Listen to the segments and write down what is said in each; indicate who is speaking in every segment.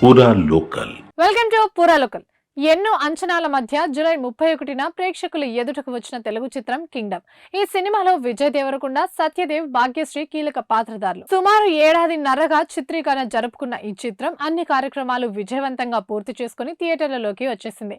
Speaker 1: పూరా local.
Speaker 2: Welcome to పూరా local. ఎన్నో అంచనాల మధ్య జూలై 31న ప్రేక్షకుల ఎదుటకు వచ్చిన తెలుగు చిత్రం కింగ్డమ్. ఈ సినిమాలో విజయ్ దేవరకొండ, సత్యదేవ్, భాగ్యశ్రీ కీలక పాత్రధారులు. సుమారు ఏడాదిన్నరగా చిత్రీకరణ జరుపుకున్న ఈ చిత్రం అన్ని కార్యక్రమాలు విజయవంతంగా పూర్తి చేసుకుని థియేటర్లలోకి వచ్చేసింది.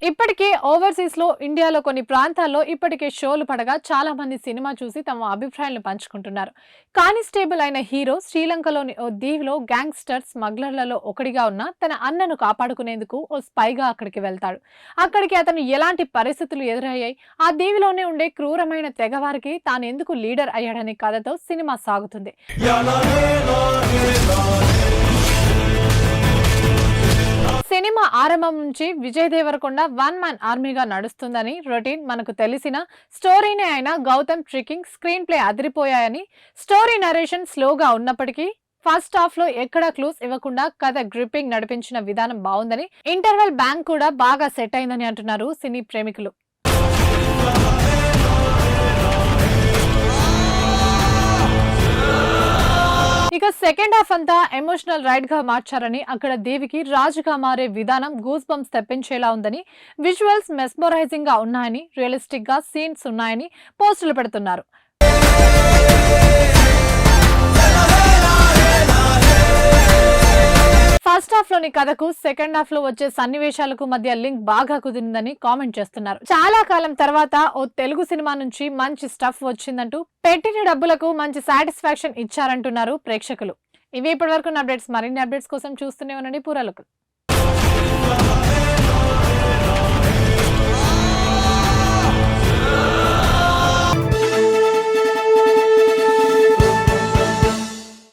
Speaker 2: ఇప్పటికే ఓవర్సీస్ లో ఇండియాలో కొన్ని ప్రాంతాల్లో ఇప్పటికే షోలు పడగా చాలా మంది సినిమా చూసి తమ అభిప్రాయాలను పంచుకుంటున్నారు. కానిస్టేబుల్ అయిన హీరో శ్రీలంకలోని ఓ దీవిలో గ్యాంగ్స్టర్ స్మగ్లర్లలో ఒకటిగా ఉన్న తన అన్నను కాపాడుకునేందుకు ఓ స్పైగా అక్కడికి వెళ్తాడు. అక్కడికి అతను ఎలాంటి పరిస్థితులు ఎదురయ్యాయి, ఆ దీవిలోనే ఉండే క్రూరమైన తెగవారికి తాను ఎందుకు లీడర్ అయ్యాడనే కథతో సినిమా సాగుతుంది. సినిమా ఆరంభం నుంచి విజయ్ దేవరకొండ వన్ మ్యాన్ ఆర్మీగా నడుస్తుందని, రొటీన్ మనకు తెలిసిన స్టోరీనే అయినా గౌతమ్ ట్రికింగ్, స్క్రీన్ ప్లే అదిరిపోయాయని, స్టోరీ నరేషన్ స్లోగా ఉన్నప్పటికీ ఫస్ట్ హాఫ్ లో ఎక్కడా క్లూస్ ఇవ్వకుండా కథ గ్రిప్పింగ్ నడిపించిన విధానం బాగుందని, ఇంటర్వెల్ బ్యాంక్ కూడా బాగా సెట్ అయిందని అంటున్నారు సినీ ప్రేమికులు. ఇక సెకండ్ హాఫ్ అంతా ఎమోషనల్ రైడ్ గా మార్చారని, అక్కడ దేవికి రాజుగా మారే విధానం గూస్ బంప్స్ తెప్పించేలా ఉందని, విజువల్స్ మెస్మరైజింగ్ గా ఉన్నాయని, రియలిస్టిక్ గా సీన్స్ ఉన్నాయని పోస్టులు పెడుతున్నారు. ఫస్ట్ హాఫ్ లోని కథకు సెకండ్ హాఫ్ లో వచ్చే సన్నివేశాలకు మధ్య లింక్ బాగా కుదిరిందని కామెంట్ చేస్తున్నారు. చాలా కాలం తర్వాత ఓ తెలుగు సినిమా నుంచి మంచి స్టఫ్ వచ్చిందంటూ పెట్టిన డబ్బులకు మంచి సాటిస్ఫాక్షన్ ఇచ్చారంటున్నారు ప్రేక్షకులు. ఇవి ఇప్పటివరకు అప్డేట్స్. మరిన్ని అప్డేట్స్ కోసం చూస్తూనే ఉండండి పూరా లోకల్.